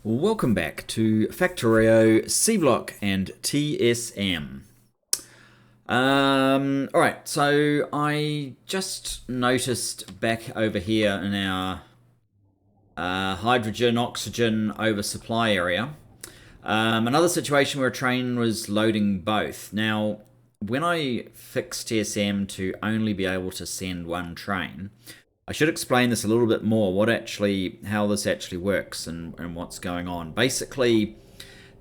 Welcome back to Factorio Seablock and TSM. Alright, so I just noticed back over here in our hydrogen oxygen oversupply area another situation where a train was loading both. Now, when I fixed TSM to only be able to send one train, I should explain this a little bit more, how this actually works and what's going on. Basically,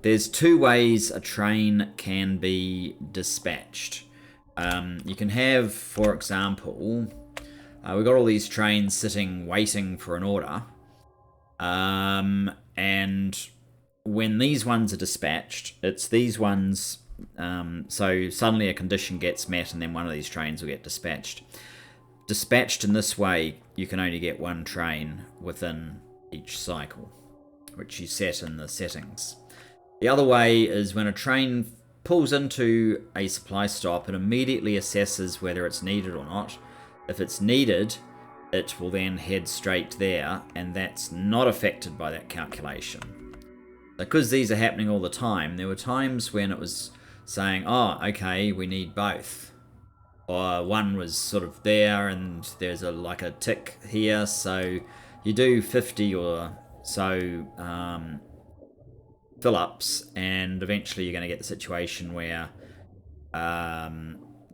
there's two ways a train can be dispatched. You can have, for example, we've got all these trains sitting waiting for an order. And when these ones are dispatched, it's these ones, so suddenly a condition gets met and then one of these trains will get dispatched. Dispatched in this way, you can only get one train within each cycle, which you set in the settings. The other way is when a train pulls into a supply stop, it immediately assesses whether it's needed or not. If it's needed, it will then head straight there, and that's not affected by that calculation. Because these are happening all the time, there were times when it was saying, oh, okay, we need both. Or one was sort of there and there's like a tick here, so you do 50 or so fill-ups, and eventually you're going to get the situation where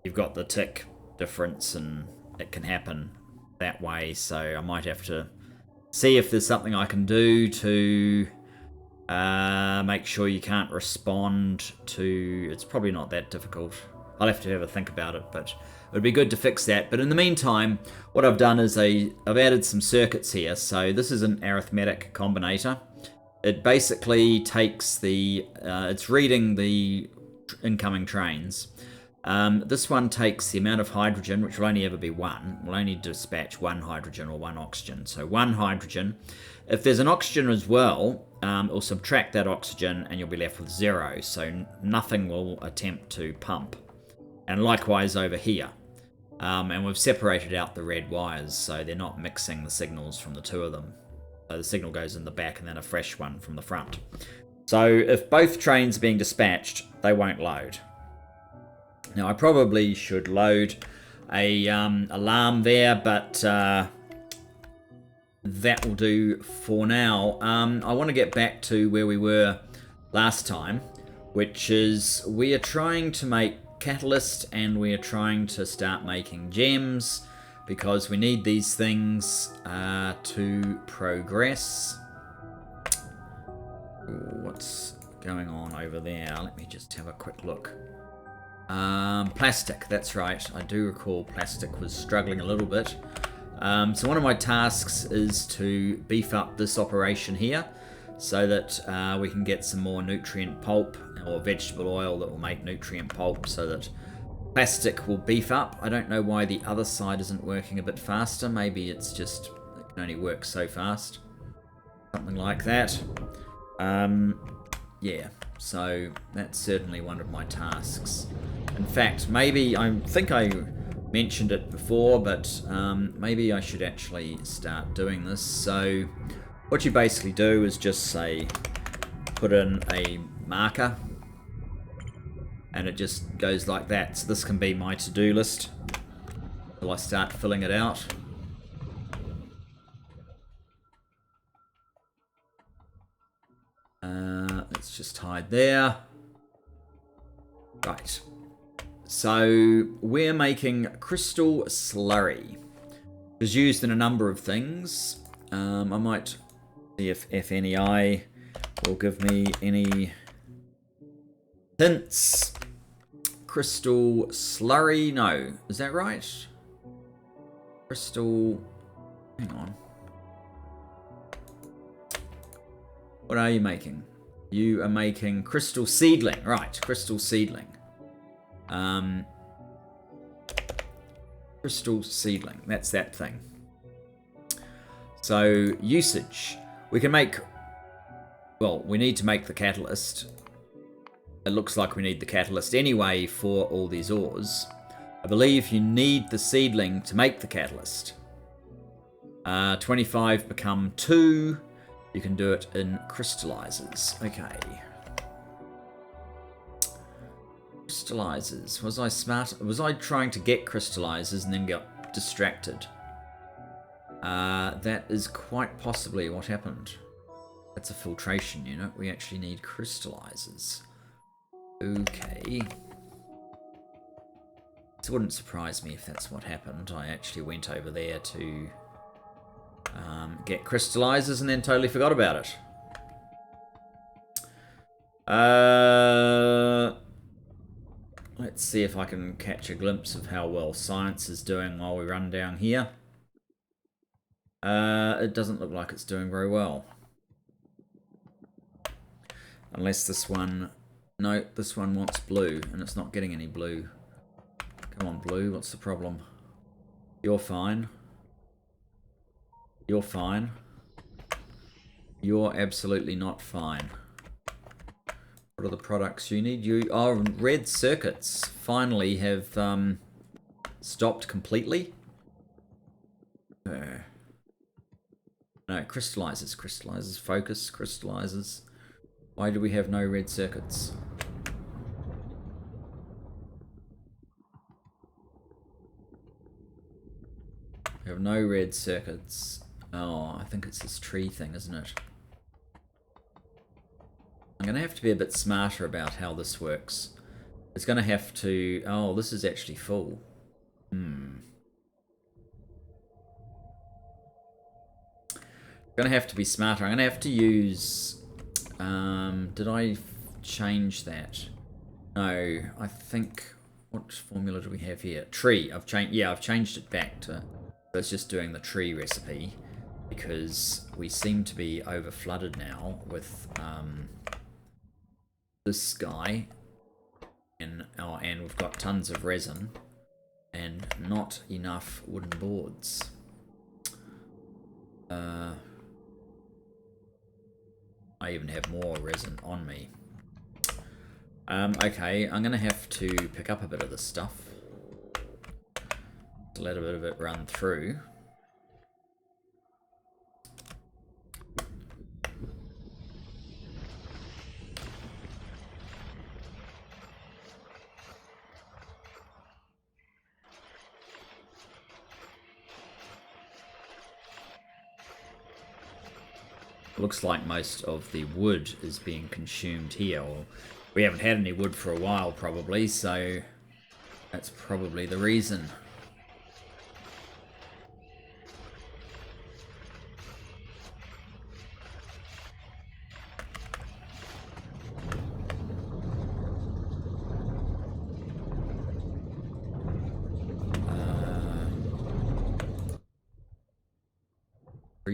you've got the tick difference and it can happen that way. So I might have to see if there's something I can do to make sure you can't respond to... It's probably not that difficult. I'll have to have a think about it, but it would be good to fix that. But in the meantime, what I've done is I've added some circuits here. So this is an arithmetic combinator. It basically takes the... it's reading the incoming trains. This one takes the amount of hydrogen, which will only ever be one. We'll only dispatch one hydrogen or one oxygen. So one hydrogen. If there's an oxygen as well, it'll subtract that oxygen and you'll be left with 0. So nothing will attempt to pump. And likewise over here. And we've separated out the red wires, so they're not mixing the signals from the two of them. So the signal goes in the back and then a fresh one from the front. So if both trains are being dispatched, they won't load. Now I probably should load a alarm there, but that will do for now. I want to get back to where we were last time, which is we are trying to make catalyst and we are trying to start making gems because we need these things to progress. Ooh, what's going on over there? Let me just have a quick look. Plastic, that's right. I do recall plastic was struggling a little bit. So one of my tasks is to beef up this operation here so that we can get some more nutrient pulp or vegetable oil that will make nutrient pulp so that plastic will beef up. I don't know why the other side isn't working a bit faster. Maybe it's just, it can only work so fast. Something like that. Yeah, so that's certainly one of my tasks. In fact, maybe, I think I mentioned it before, but maybe I should actually start doing this. So what you basically do is just say, put in a marker, and it just goes like that. So this can be my to-do list until I start filling it out. Let's just hide there. Right. So we're making crystal slurry. It was used in a number of things. I might see if FNEI will give me any hints. Crystal slurry, no. Is that right? Crystal, hang on. What are you making? You are making crystal seedling. Right, crystal seedling. Crystal seedling, that's that thing. So, usage. We can make, well, we need to make the catalyst. It looks like we need the catalyst anyway for all these ores. I believe you need the seedling to make the catalyst. 25 become 2. You can do it in crystallizers. Okay. Crystallizers. Was I smart? Was I trying to get crystallizers and then got distracted? That is quite possibly what happened. That's a filtration unit. We actually need crystallizers. Okay. It wouldn't surprise me if that's what happened. I actually went over there to get crystallizers and then totally forgot about it. Let's see if I can catch a glimpse of how well science is doing while we run down here. It doesn't look like it's doing very well. Unless this one... No, this one wants blue, and it's not getting any blue. Come on, blue, what's the problem? You're fine. You're fine. You're absolutely not fine. What are the products you need? You are red circuits finally have stopped completely. No, crystallizers, crystallizers, focus, crystallizers. Why do we have no red circuits? We have no red circuits. Oh, I think it's this tree thing, isn't it? I'm going to have to be a bit smarter about how this works. It's going to have to... Oh, this is actually full. Going to have to be smarter. I'm going to have to use... did I change that? No, I think... What formula do we have here? Tree. I've changed it back to... It's just doing the tree recipe. Because we seem to be over flooded now with... this guy, and we've got tons of resin and not enough wooden boards. I even have more resin on me. Okay, I'm gonna have to pick up a bit of this stuff to let a bit of it run through. Looks like most of the wood is being consumed here. Or we haven't had any wood for a while, probably, so that's probably the reason.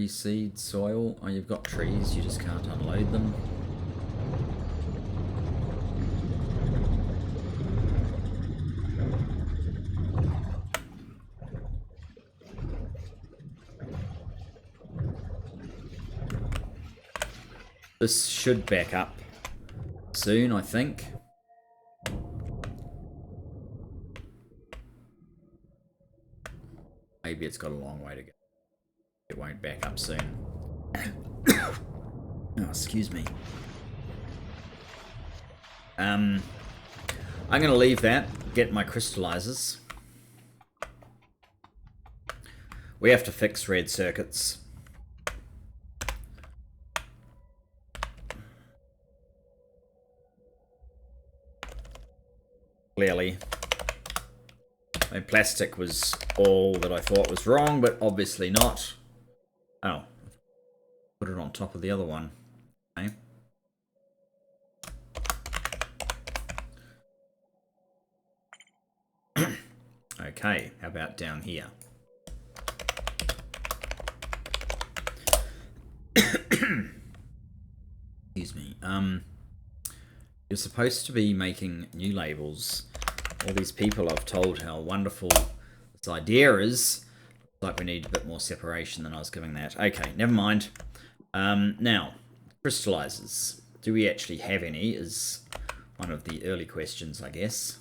Seed, soil. Oh, you've got trees, you just can't unload them. This should back up soon, I think. Maybe it's got a long way to go. It won't back up soon. Oh, excuse me. I'm going to leave that, get my crystallizers. We have to fix red circuits. Clearly. My plastic was all that I thought was wrong, but obviously not. Oh, put it on top of the other one. Okay. Okay, how about down here? Excuse me. You're supposed to be making new labels. All these people I've told how wonderful this idea is. Like we need a bit more separation than I was giving that. Okay, never mind. Now, crystallizers. Do we actually have any is one of the early questions, I guess.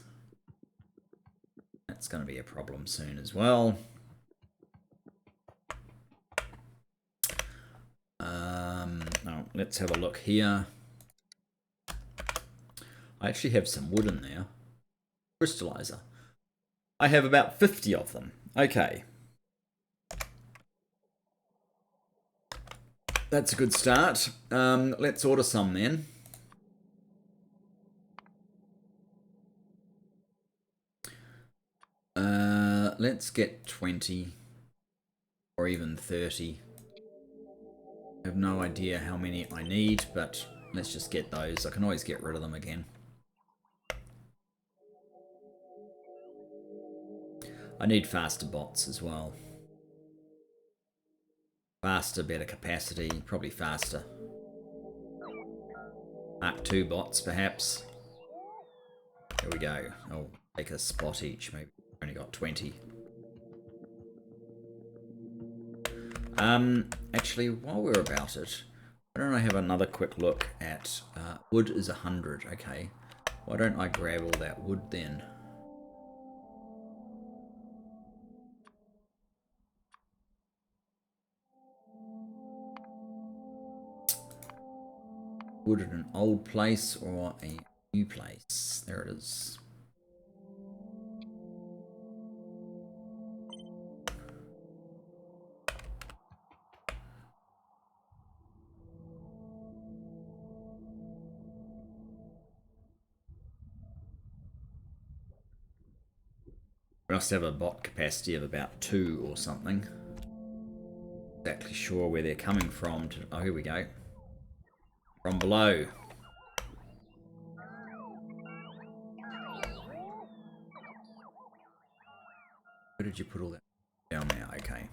That's going to be a problem soon as well. let's have a look here. I actually have some wood in there. Crystallizer. I have about 50 of them. Okay. That's a good start. Let's order some then. Let's get 20 or even 30. I have no idea how many I need, but let's just get those. I can always get rid of them again. I need faster bots as well. Faster, better capacity, probably faster. Mark 2 bots, perhaps. There we go. I'll take a spot each, maybe. Only got 20. Actually, while we're about it, why don't I have another quick look at wood is 100. Okay, why don't I grab all that wood then? Wood at an old place or a new place? There it is. We must have a bot capacity of about 2 or something. Exactly sure where they're coming from. Oh, here we go. From below. Where did you put all that down there? Okay.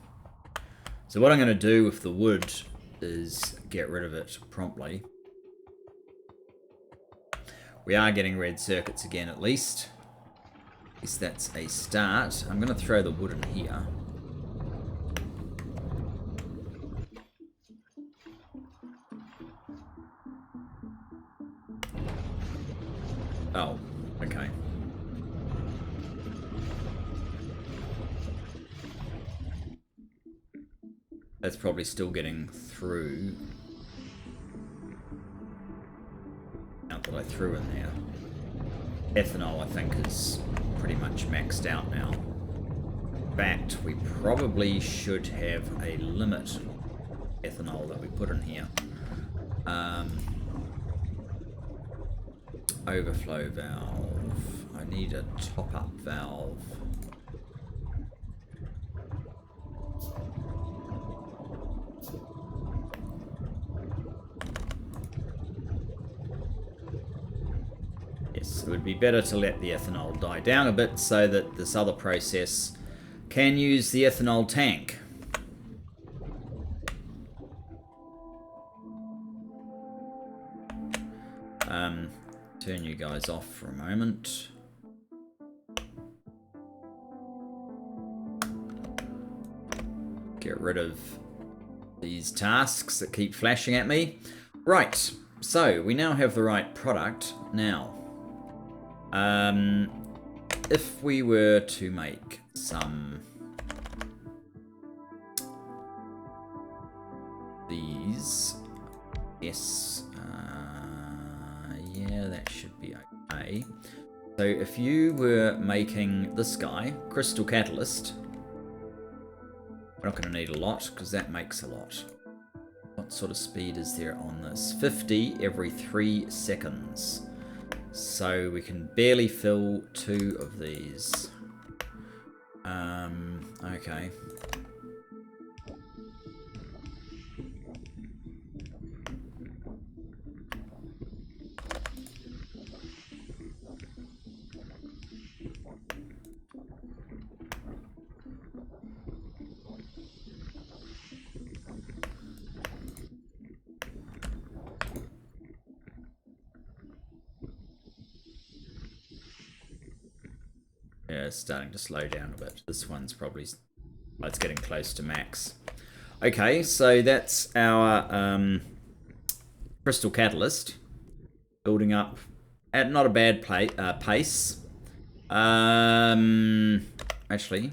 So what I'm going to do with the wood is get rid of it promptly. We are getting red circuits again at least. At least that's a start. I'm going to throw the wood in here. Oh, okay. That's probably still getting through. Out that I threw in there. Ethanol, I think, is pretty much maxed out now. In fact, we probably should have a limit ethanol that we put in here. Overflow valve. I need a top-up valve. Yes, it would be better to let the ethanol die down a bit so that this other process can use the ethanol tank. Turn you guys off for a moment. Get rid of these tasks that keep flashing at me. Right, so we now have the right product. Now, if we were to make some these, yes, yeah, that should be okay. So if you were making this guy, Crystal Catalyst, we're not going to need a lot because that makes a lot. What sort of speed is there on this? 50 every 3 seconds. So we can barely fill 2 of these. Okay. Yeah, it's starting to slow down a bit. This one's probably... it's getting close to max. Okay, so that's our Crystal Catalyst. Building up at not a bad pace. Actually,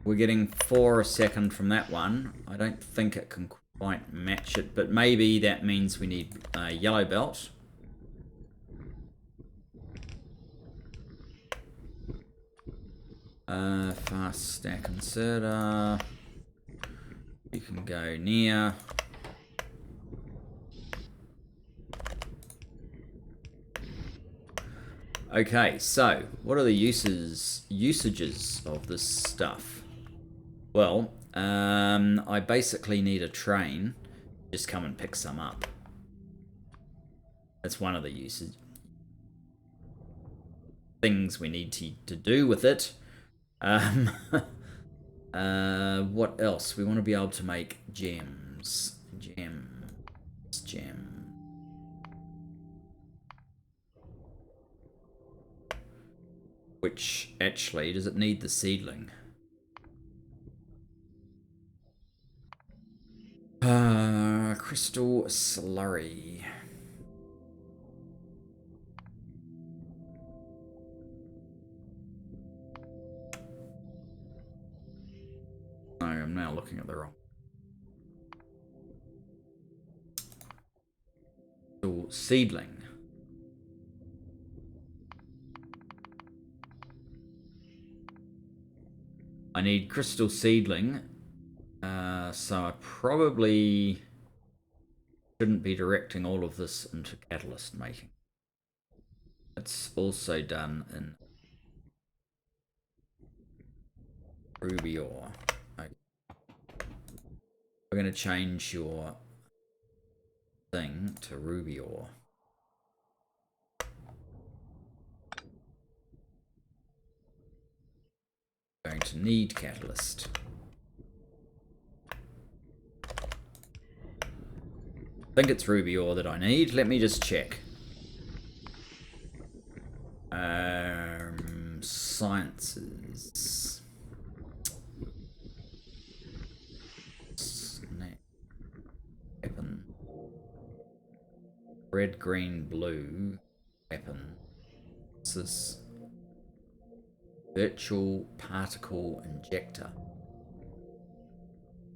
we're getting 4 a second from that one. I don't think it can quite match it, but maybe that means we need a yellow belt. Fast stack inserter. You can go near. Okay, so what are the usages of this stuff? Well, I basically need a train. Just come and pick some up. That's one of the uses. Things we need to do with it. What else? We want to be able to make gems. Gem. Which, actually, does it need the seedling? Crystal slurry. No, I'm now looking at the wrong. Crystal seedling. I need crystal seedling, so I probably shouldn't be directing all of this into catalyst making. It's also done in ruby ore. Okay. We're going to change your thing to ruby ore. Going to need catalyst. I think it's ruby ore that I need. Let me just check. Sciences. Snap. Weapon. Red, green, blue. Weapon. What's this? Virtual particle injector.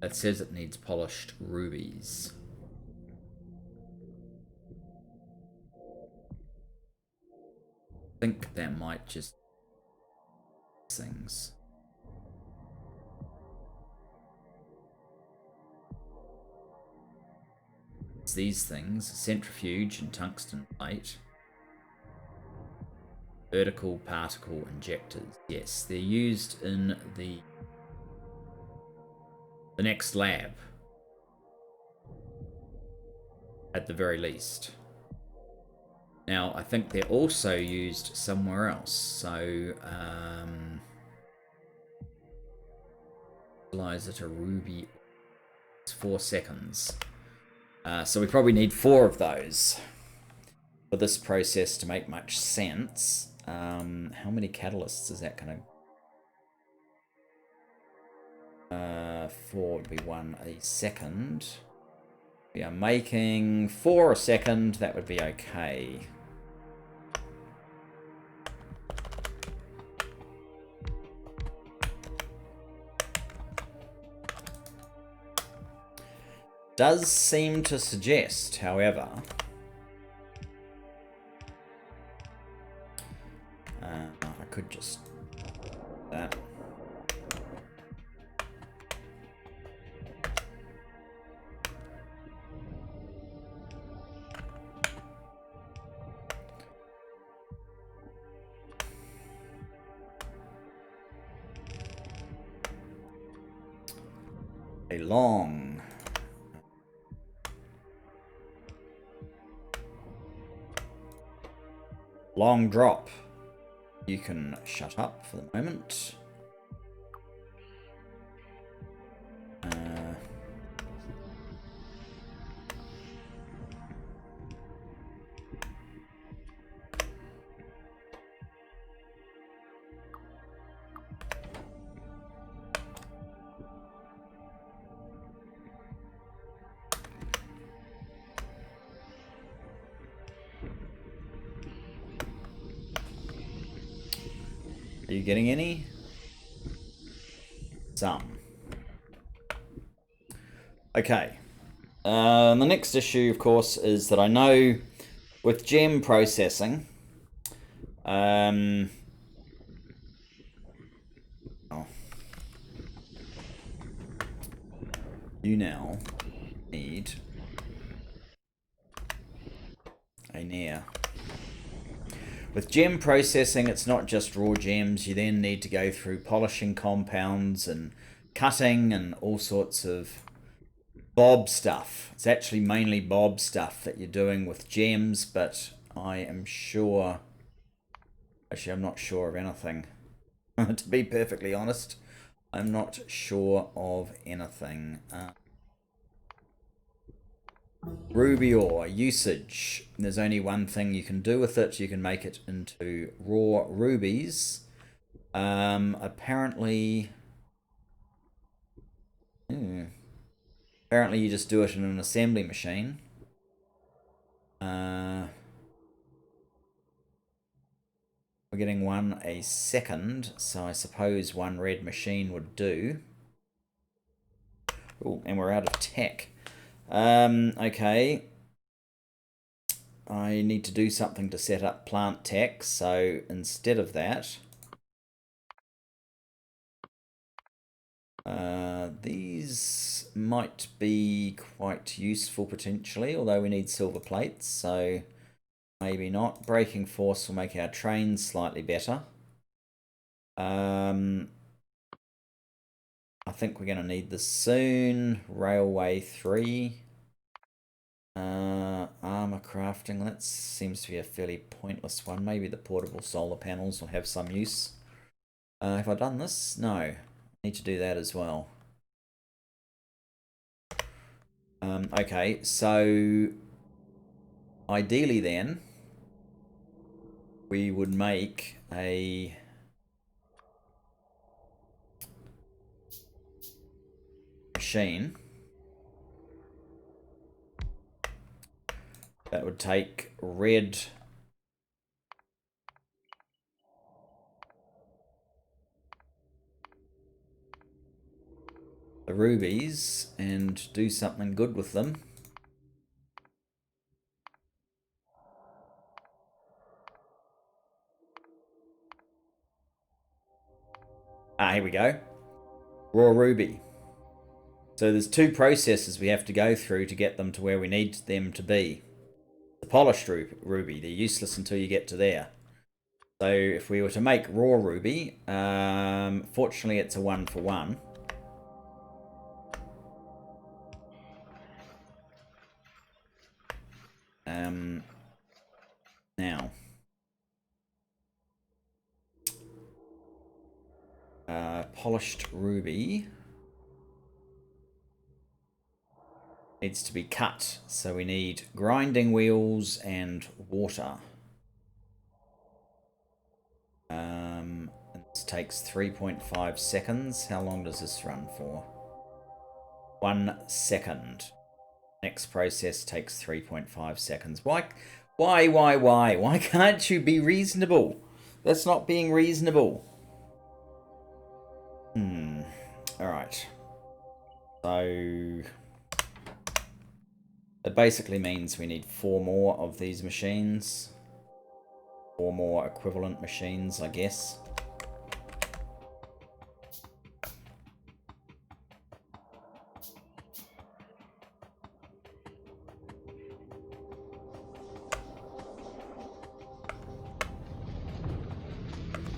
It says it needs polished rubies. I think that might just things. It's these things: centrifuge and tungsten plate. Vertical particle injectors. Yes, they're used in the next lab. At the very least. Now, I think they're also used somewhere else. So, analyze it a ruby. It's 4 seconds. So we probably need 4 of those for this process to make much sense. How many catalysts is that going to... 4 would be 1 a second. We are making 4 a second. That would be okay. Does seem to suggest, however, I could just that. A long drop. You can shut up for the moment. Are you getting any? Some. Okay. The next issue, of course, is that I know with gem processing, oh, you now need a near. With gem processing, it's not just raw gems. You then need to go through polishing compounds and cutting and all sorts of bob stuff. It's actually mainly bob stuff that you're doing with gems, but I am sure... Actually, I'm not sure of anything. To be perfectly honest, I'm not sure of anything. Ruby ore usage. There's only one thing you can do with it. You can make it into raw rubies. Apparently you just do it in an assembly machine. We're getting one a second, so I suppose one red machine would do. Oh, and we're out of tech. Okay. I need to do something to set up plant tech, so instead of that, these might be quite useful potentially, although we need silver plates, so maybe not. Braking force will make our trains slightly better. I think we're going to need this soon. Railway 3. Armor crafting, that seems to be a fairly pointless one. Maybe the portable solar panels will have some use. Have I done this? No. I need to do that as well. Okay, so ideally then, we would make a machine that would take red the rubies and do something good with them. Here we go. Raw ruby. So there's two processes we have to go through to get them to where we need them to be. The polished ruby, they're useless until you get to there. So if we were to make raw ruby, fortunately it's a 1-for-1. Now, polished ruby needs to be cut, so we need grinding wheels and water. This takes 3.5 seconds. How long does this run for? 1 second. Next process takes 3.5 seconds. Why? Why can't you be reasonable? That's not being reasonable. Alright. So... it basically means we need 4 more of these machines. 4 more equivalent machines, I guess.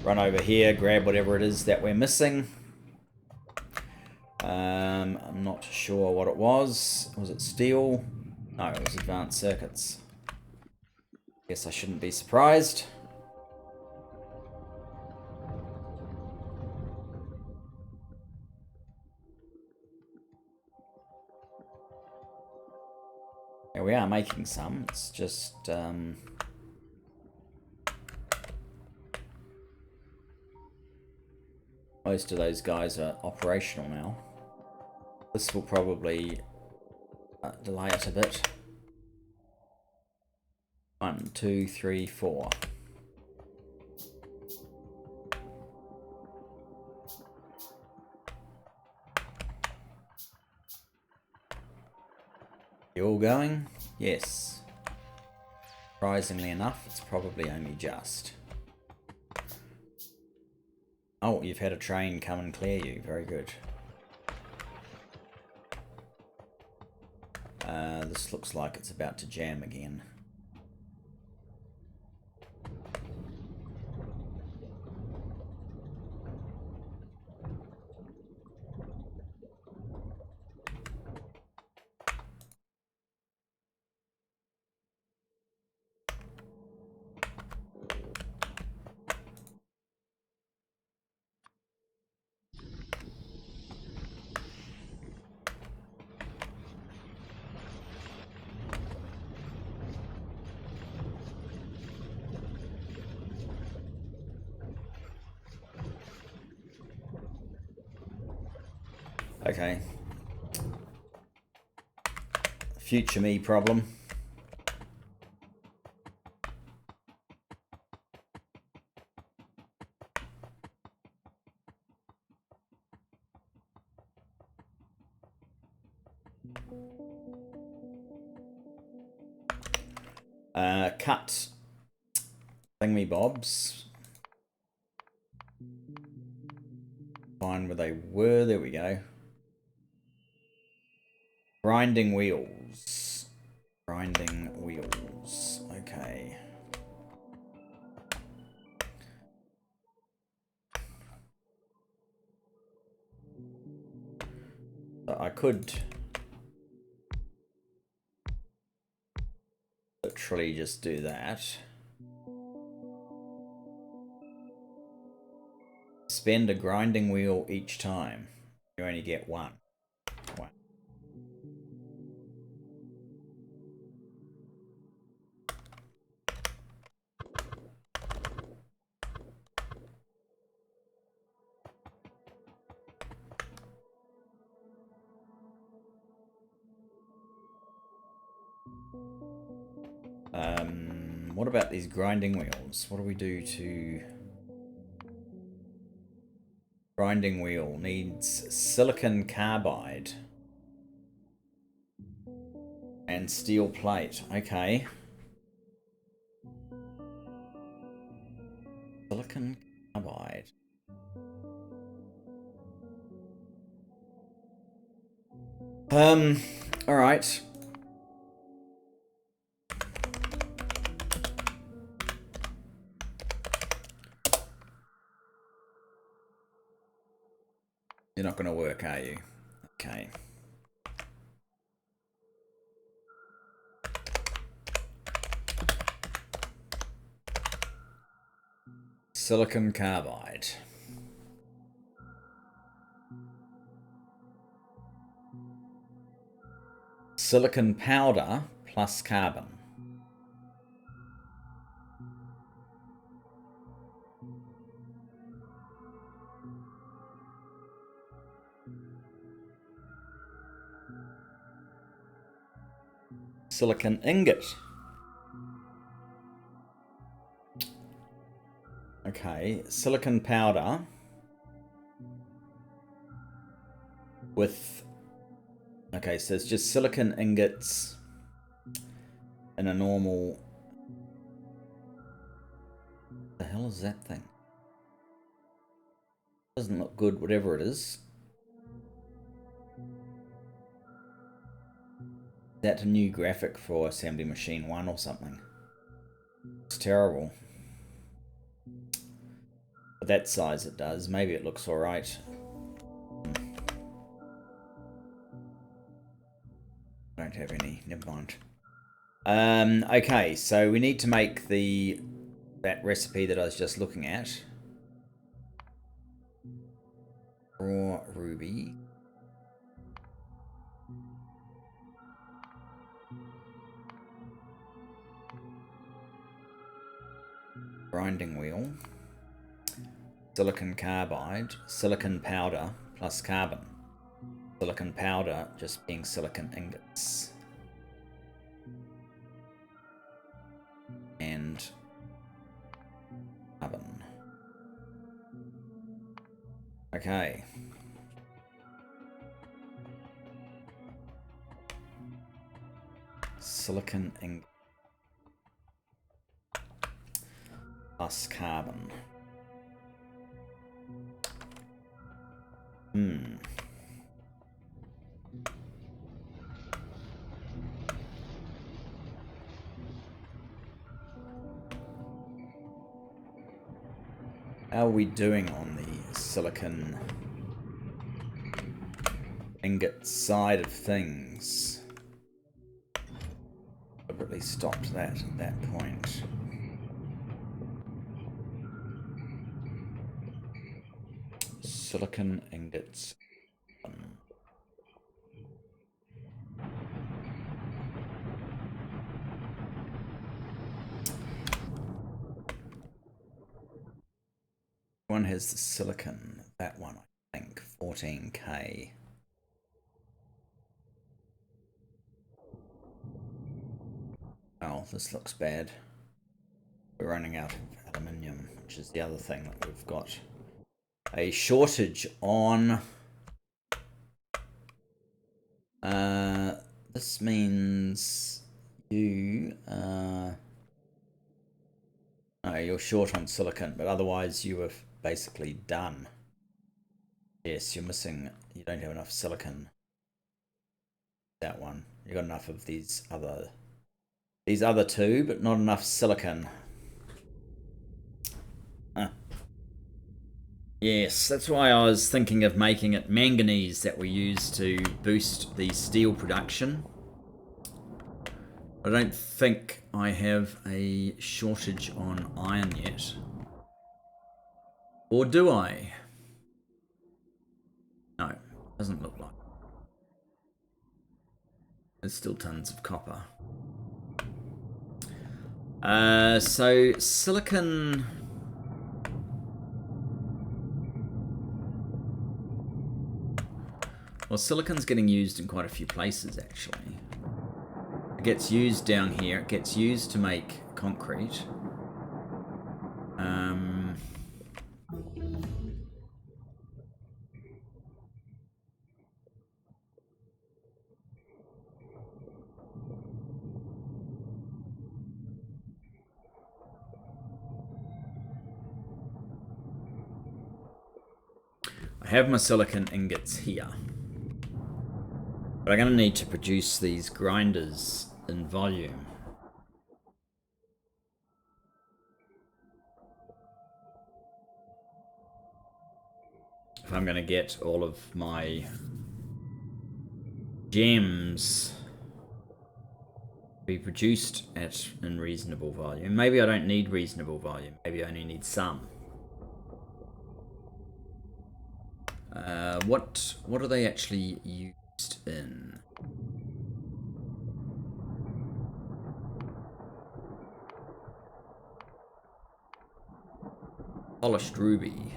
Run over here, grab whatever it is that we're missing. I'm not sure what it was. Was it steel? No, it was advanced circuits. Guess I shouldn't be surprised. Yeah, we are making some. It's just... most of those guys are operational now. This will probably delay it a bit. 1, 2, 3, 4. You all going? Yes. Surprisingly enough, it's probably only just. Oh, you've had a train come and clear you. Very good. This looks like it's about to jam again. Okay. Future me problem. Cut thingamybobs. Find where they were. There we go. Grinding wheels. Grinding wheels. Okay. So I could literally just do that. Spend a grinding wheel each time. You only get one. What about these grinding wheels? What do we do to... Grinding wheel needs silicon carbide. And steel plate. Okay. Silicon carbide. Alright. You're not going to work, are you? Okay. Silicon carbide. Silicon powder plus carbon. Silicon ingot. Okay, silicon powder with... Okay, so it's just silicon ingots in a normal... What the hell is that thing? Doesn't look good, whatever it is. That's a new graphic for Assembly Machine 1 or something. It's terrible. But that size it does. Maybe it looks alright. I don't have any. Never mind. Okay, so we need to make that recipe that I was just looking at. Raw ruby. Grinding wheel. Silicon carbide. Silicon powder plus carbon. Silicon powder just being silicon ingots. And carbon. Okay. silicon ingot plus carbon. How are we doing on the silicon ingot side of things? Deliberately stopped that at that point. Silicon ingots. One has the silicon. That one, I think, 14K. Oh, this looks bad. We're running out of aluminium, which is the other thing that we've got a shortage on. This means you no, you're short on silicon, but otherwise you are basically done. Yes, you're missing, you don't have enough silicon. That one. You got enough of these other two, but not enough silicon. Yes, that's why I was thinking of making it manganese that we use to boost the steel production. I don't think I have a shortage on iron yet. Or do I? No, doesn't look like. There's still tons of copper. So silicon... Well, silicon's getting used in quite a few places, actually. It gets used down here. It gets used to make concrete. I have my silicon ingots here. But I'm going to need to produce these grinders in volume. If I'm going to get all of my gems to be produced in reasonable volume. Maybe I don't need reasonable volume. Maybe I only need some. What are they actually used in? Polished ruby.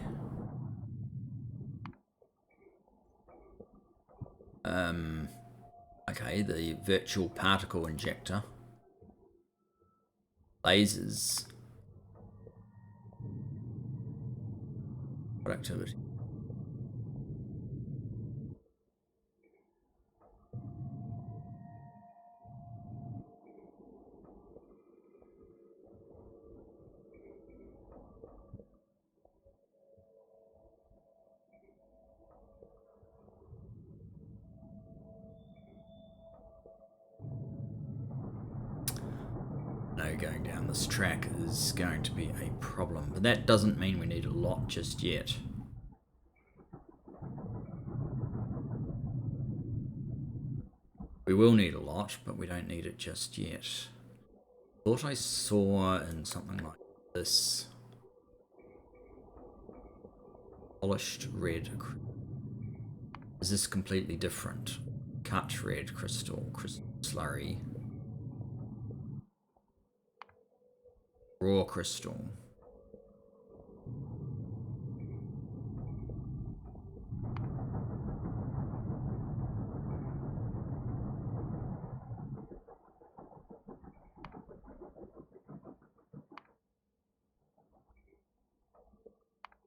Okay, the virtual particle injector. Lasers. Productivity. Going down this track is going to be a problem, but that doesn't mean we need a lot just yet. We will need a lot, but we don't need it just yet. Thought I saw in something like this polished red. Is this completely different? Cut red crystal slurry. Raw crystal.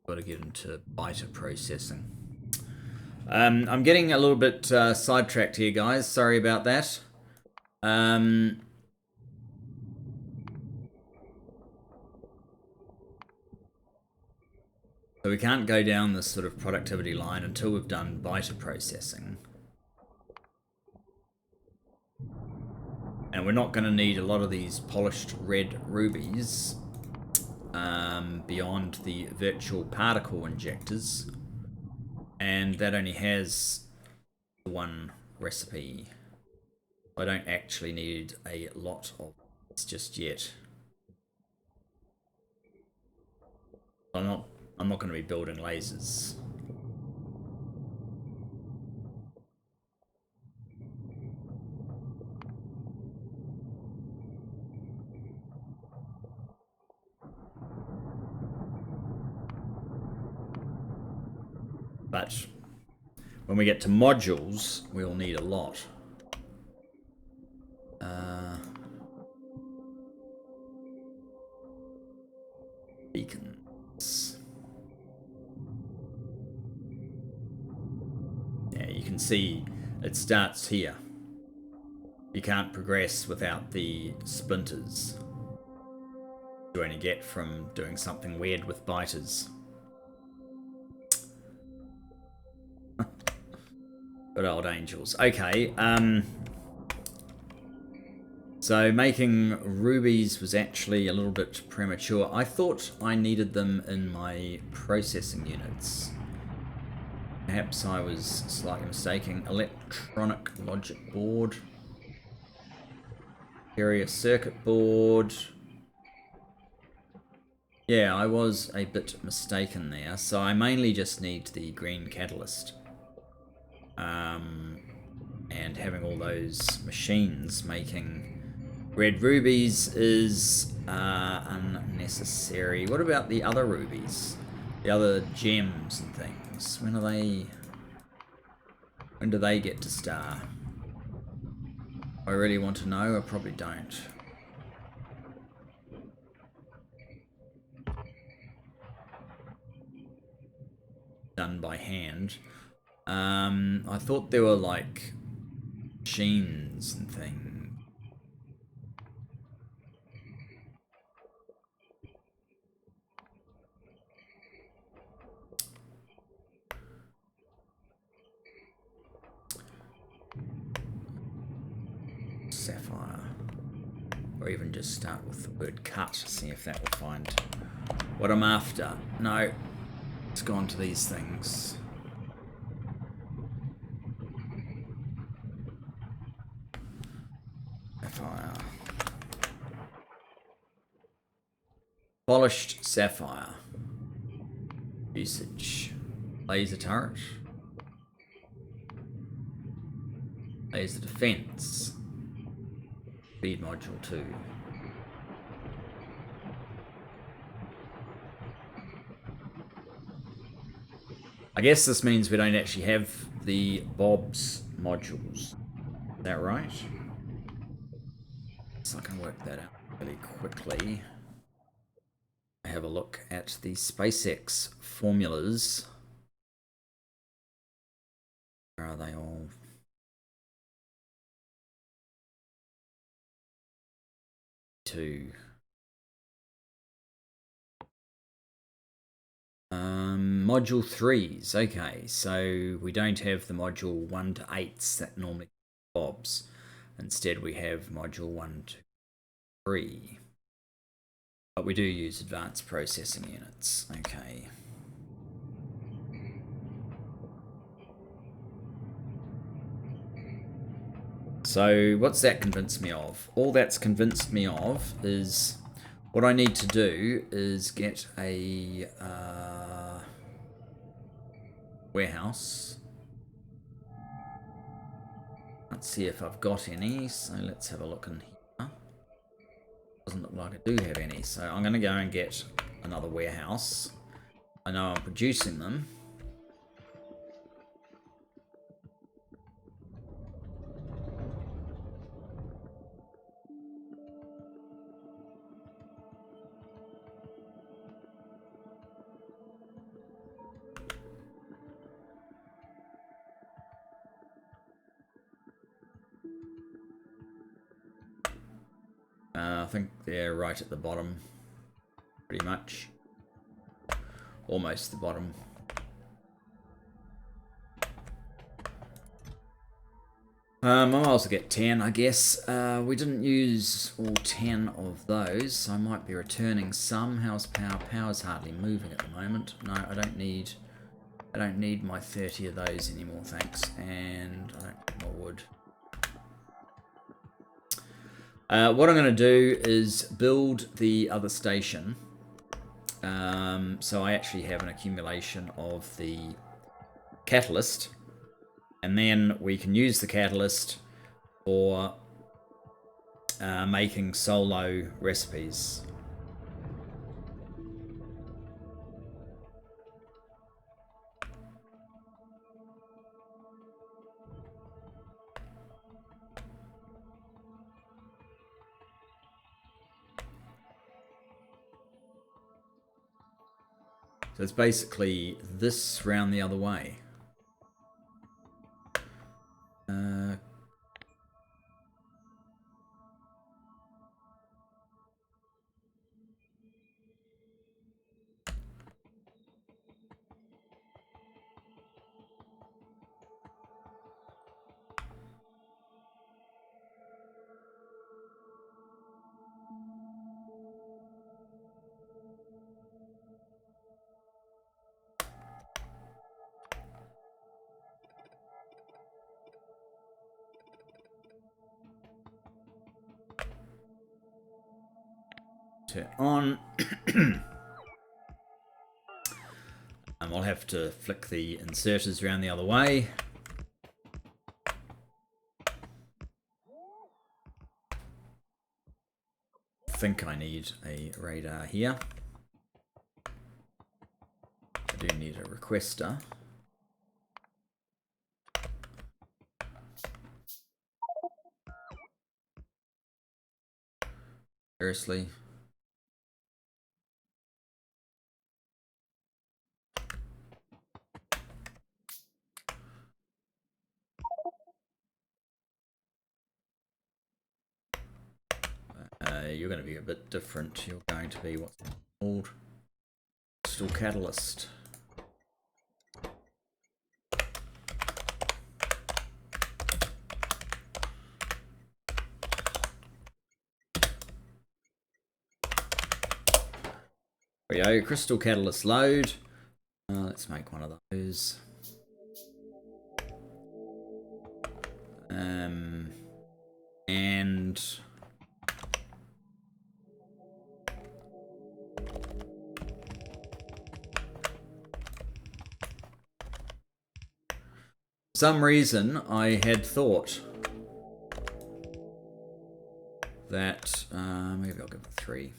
Got to get into biter processing. I'm getting a little bit sidetracked here, guys. Sorry about that. So we can't go down this sort of productivity line until we've done biter processing. And we're not going to need a lot of these polished red rubies beyond the virtual particle injectors. And that only has one recipe. I don't actually need a lot of this just yet. I'm not going to be building lasers. But when we get to modules, we'll need a lot. Beacons. Yeah, you can see it starts here. You can't progress without the splinters you only get from doing something weird with biters. Good old angels. Okay, so making rubies was actually a little bit premature. I thought I needed them in my processing units. Perhaps I was slightly mistaken. Electronic logic board. Area circuit board. Yeah, I was a bit mistaken there. So I mainly just need the green catalyst. And having all those machines making red rubies is unnecessary. What about the other rubies? The other gems and things? When do they get to star? I really want to know. I probably don't. Done by hand. I thought there were like machines and things. Sapphire. Or even just start with the word cut, see if that will find what I'm after. No, it's gone to these things. Sapphire. Polished sapphire. Usage. Laser turret. Laser defense. Speed module 2. I guess this means we don't actually have the Bob's modules. Is that right? So I can work that out really quickly. Have a look at the SpaceX formulas. Where are they all? Module 3s. Okay, so we don't have the module 1 to 8s that normally Bobs. Instead, we have module 1 to 3. But we do use advanced processing units. Okay. So what's that convinced me of? All that's convinced me of is what I need to do is get a warehouse. Let's see if I've got any. So let's have a look in here. Doesn't look like I do have any. So I'm going to go and get another warehouse. I know I'm producing them. I think they're right at the bottom, pretty much. Almost the bottom. I might also get 10, I guess. We didn't use all 10 of those, so I might be returning some. How's power? Power's hardly moving at the moment. No, I don't need my 30 of those anymore, thanks. And I don't need more wood. What I'm going to do is build the other station. So I actually have an accumulation of the catalyst. And then we can use the catalyst for making solo recipes. So it's basically this round the other way. Turn on. I'll have to flick the inserters around the other way. I think I need a radar here. I do need a requester. Seriously. You're going to be a bit different. You're going to be what's called crystal catalyst. There we go, crystal catalyst load. Let's make one of those. And for some reason I had thought that maybe I'll give it 3.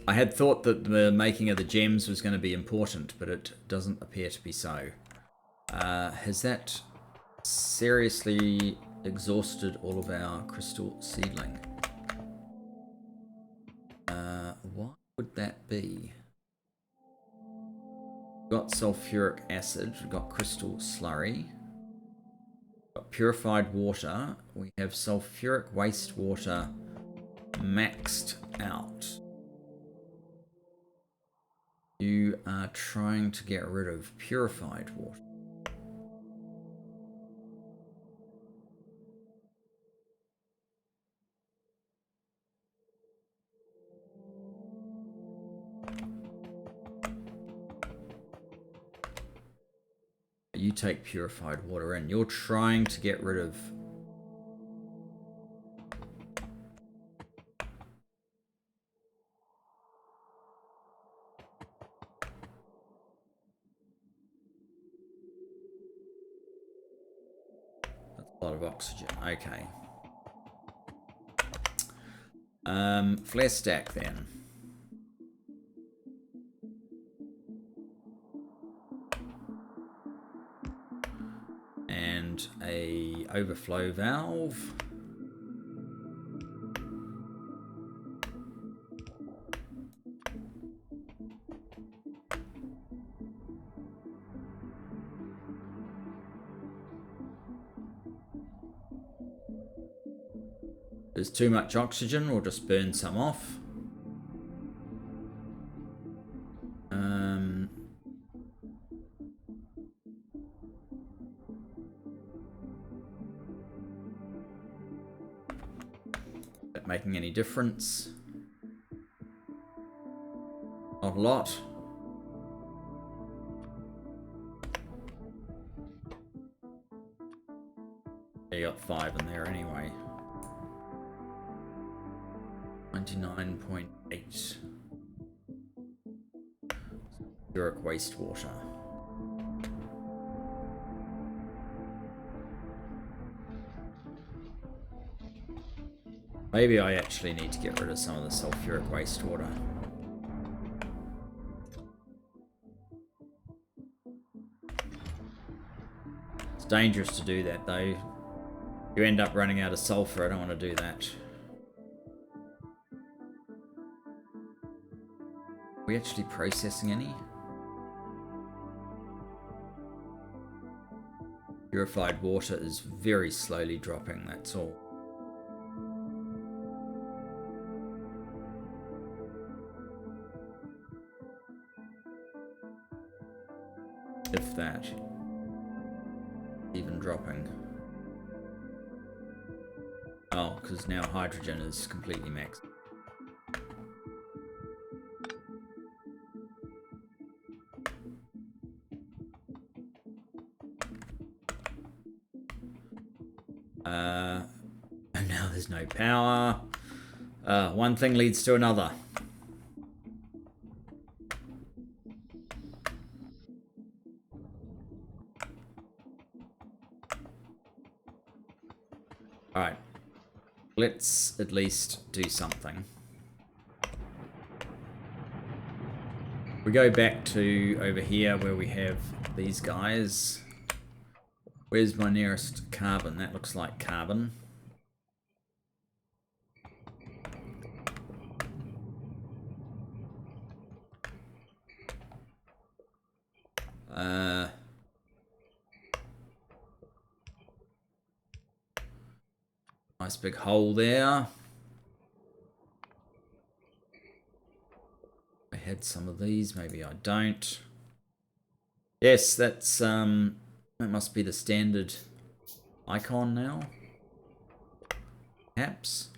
I had thought that the making of the gems was going to be important, but it doesn't appear to be so. Has that seriously exhausted all of our crystal seedling? What would that be? We've got sulfuric acid, we've got crystal slurry, we've got purified water, we have sulfuric wastewater maxed out. You are trying to get rid of purified water. You take purified water in. You're trying to get rid of... That's a lot of oxygen. Okay. Flare stack then. And a overflow valve. there's too much oxygen, we'll just burn some off. Not making any difference. Not a lot. You got 5 in there anyway. 99.8. Uric wastewater. Maybe I actually need to get rid of some of the sulfuric wastewater. It's dangerous to do that though. You end up running out of sulfur. I don't want to do that. Are we actually processing any? Purified water is very slowly dropping, that's all. If that. Even dropping. Oh, because now hydrogen is completely maxed. And now there's no power. One thing leads to another. Alright. Let's at least do something. We go back to over here where we have these guys. Where's my nearest carbon? That looks like carbon. Nice big hole there. I had some of these, maybe I don't. Yes, that's that must be the standard icon now. Perhaps.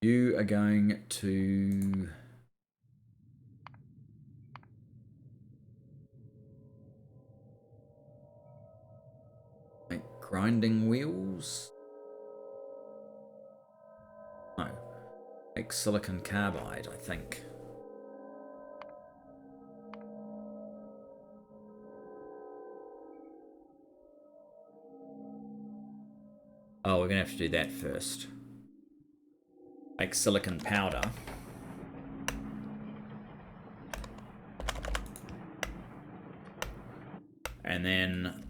You are going to make grinding wheels. No. Make silicon carbide, I think. Oh, we're gonna have to do that first. Make silicon powder. And then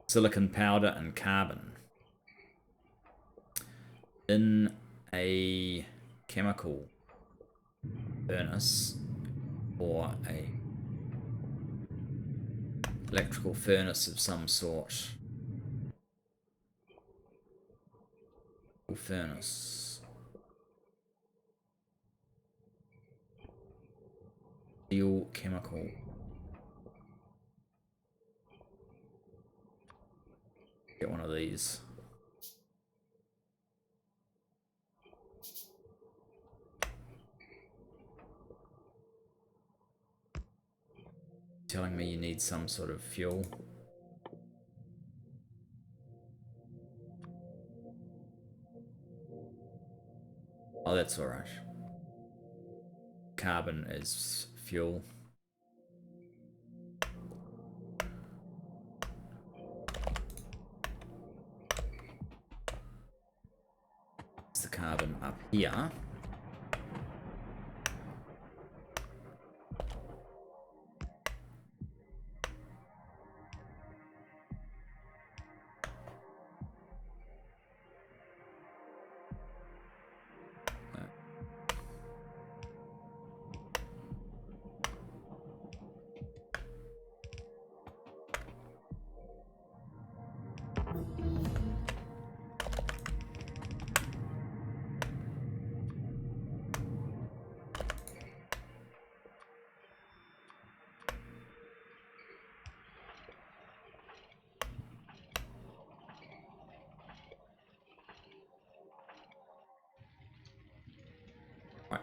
silicon powder and carbon in a chemical furnace or a electrical furnace of some sort. Furnace. Steel chemical. Get one of these. Telling me you need some sort of fuel. Oh, that's alright. Carbon is fuel. It's the carbon up here.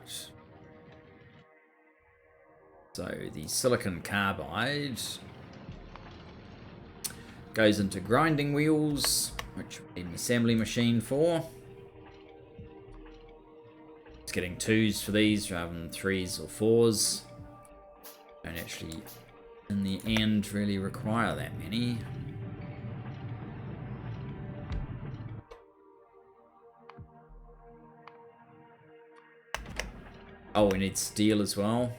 Right. So the silicon carbide goes into grinding wheels, which we need an assembly machine for. It's getting 2s for these rather than 3s or 4s. Don't actually, in the end, really require that many. Oh, we need steel as well.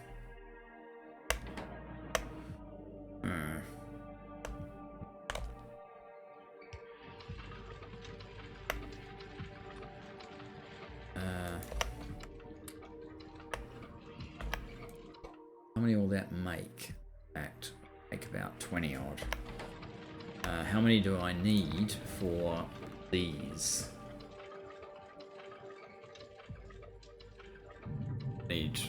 How many will that make? That make about 20 odd. How many do I need for these? Need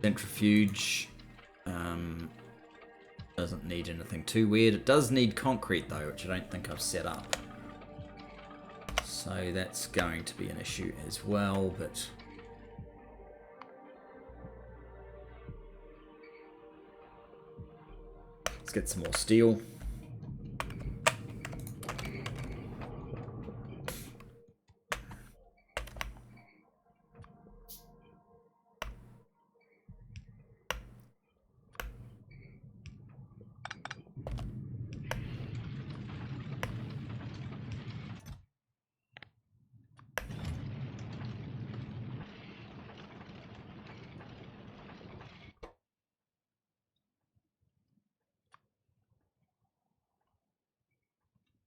centrifuge. Doesn't need anything too weird. It does need concrete though, which I don't think I've set up. So that's going to be an issue as well, but let's get some more steel.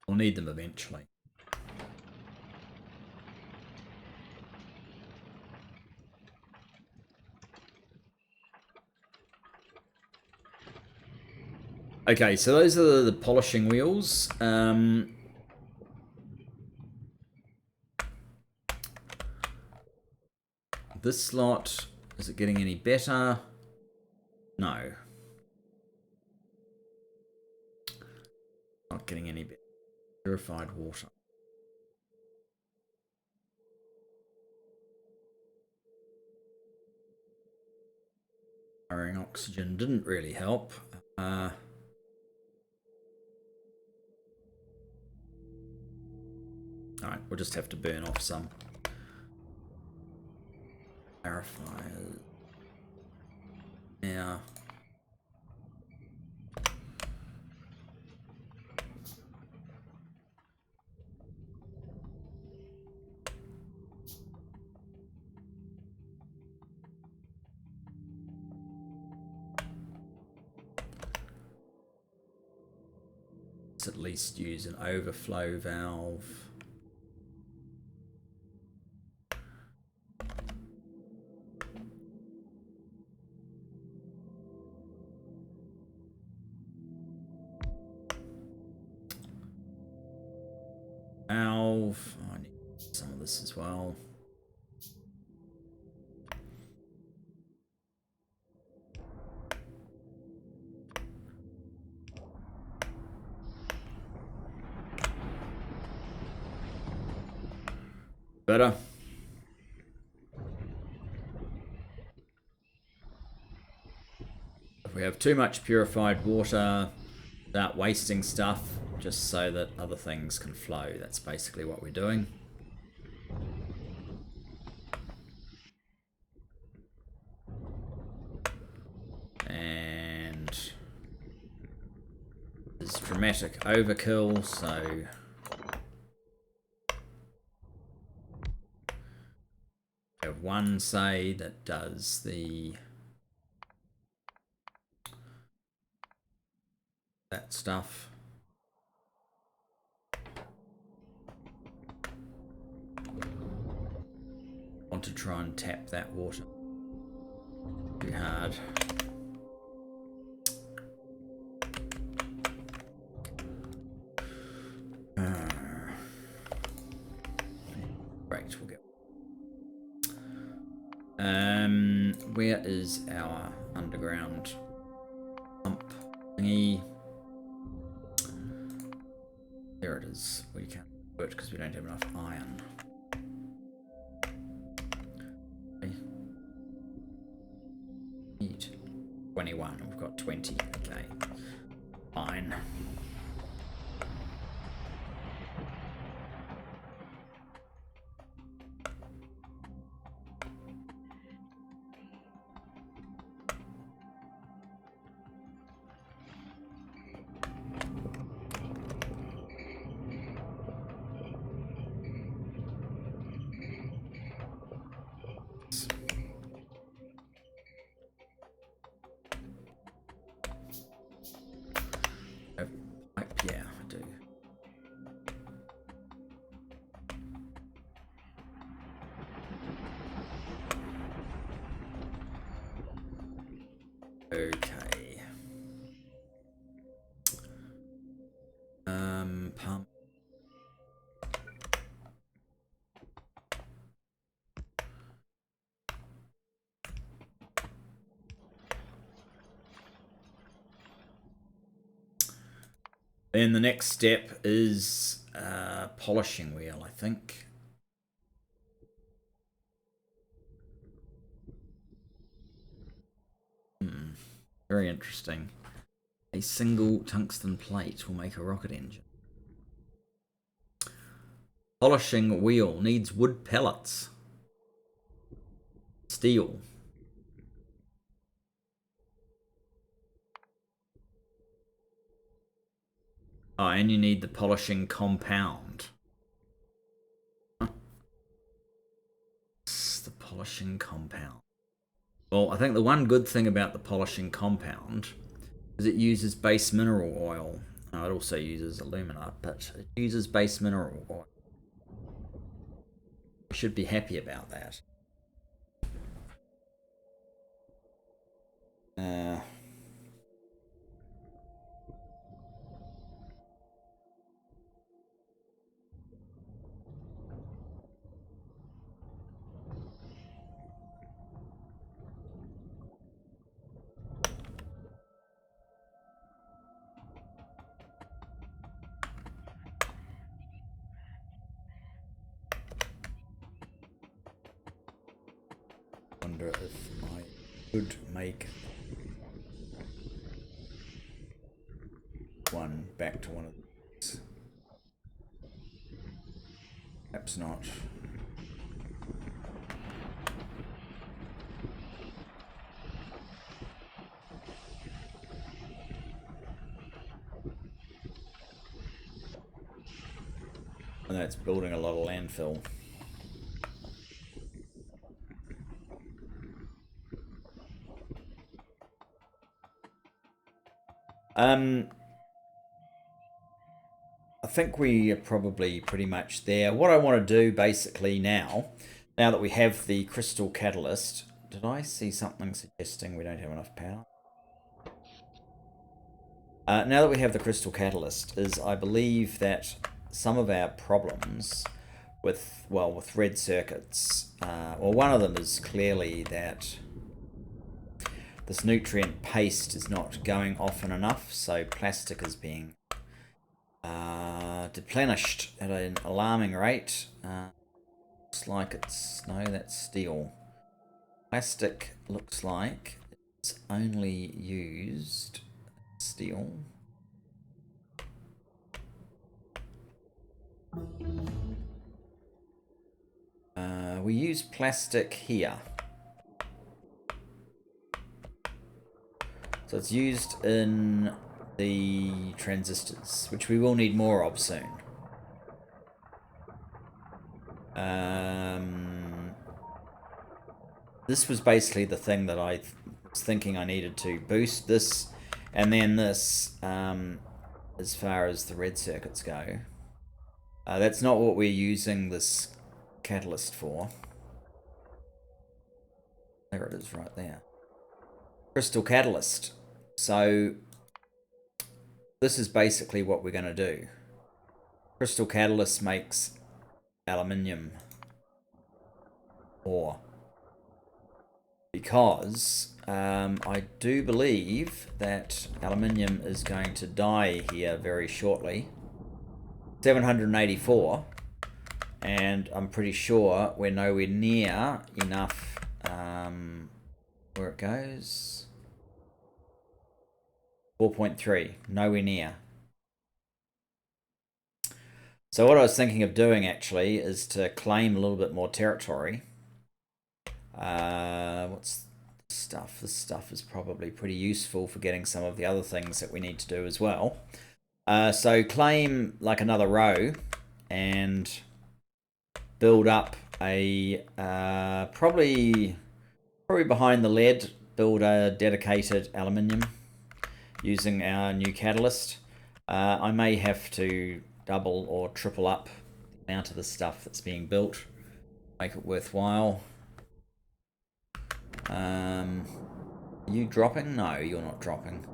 We'll need them eventually. Okay, so those are the polishing wheels. This slot, is it getting any better? No. Not getting any better. Purified water. Firing oxygen didn't really help. Alright, we'll just have to burn off some. Clarifiers. Now. Let's at least use an overflow valve. Valve. Oh, I need some of this as well. Better. If we have too much purified water, start wasting stuff just so that other things can flow. That's basically what we're doing. And there's dramatic overkill, so I have one, say, that does that stuff. Want to try and tap that water too hard. Great, we'll get. Where is our underground pump thingy? There it is. We can it because we don't have enough iron. Okay. Need 21. We've got 20. Okay. Fine. Yeah, I do. Okay. Pump. Then the next step is polishing wheel, I think. Very interesting. A single tungsten plate will make a rocket engine. Polishing wheel needs wood pellets. Steel. Oh, and you need the polishing compound. It's the polishing compound. Well, I think the one good thing about the polishing compound is it uses base mineral oil. Oh, it also uses alumina, but it uses base mineral oil. We should be happy about that. Wonder if I could make one back to one of these. Perhaps not. And that's building a lot of landfill. I think we are probably pretty much there. What I want to do basically now that we have the crystal catalyst, did I see something suggesting we don't have enough power? Now that we have the crystal catalyst, is I believe that some of our problems with red circuits, well, one of them is clearly that this nutrient paste is not going often enough, so plastic is being deplenished at an alarming rate. Looks like it's, no, that's steel. Plastic looks like it's only used steel. We use plastic here. So it's used in the transistors, which we will need more of soon. This was basically the thing that I was thinking I needed to boost this, and then this, as far as the red circuits go. That's not what we're using this catalyst for. There it is right there. Crystal catalyst. So this is basically what we're going to do. Crystal catalyst makes aluminium ore. Because I do believe that aluminium is going to die here very shortly. 784, and I'm pretty sure we're nowhere near enough. Where it goes, 4.3, nowhere near. So what I was thinking of doing actually is to claim a little bit more territory. What's this stuff? This stuff is probably pretty useful for getting some of the other things that we need to do as well. So claim like another row and build up a probably behind the lead, build a dedicated aluminium using our new catalyst. I may have to double or triple up the amount of the stuff that's being built, make it worthwhile. Are you dropping? No, you're not dropping.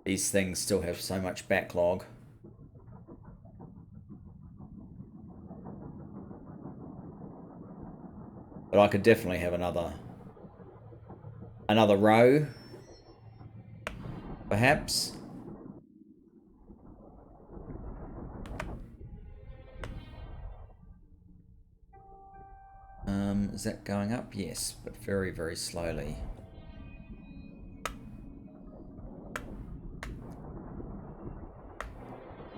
These things still have so much backlog. But I could definitely have another row, perhaps. Is that going up? Yes, but very, very slowly.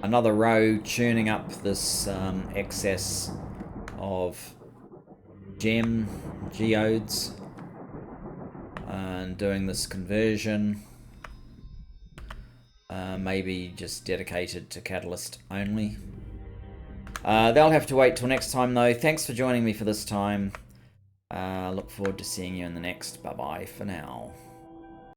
Another row churning up this excess of geodes and doing this conversion. Maybe just dedicated to catalyst only. They'll have to wait till next time though. Thanks for joining me for this time. Look forward to seeing you in the next. Bye bye for now.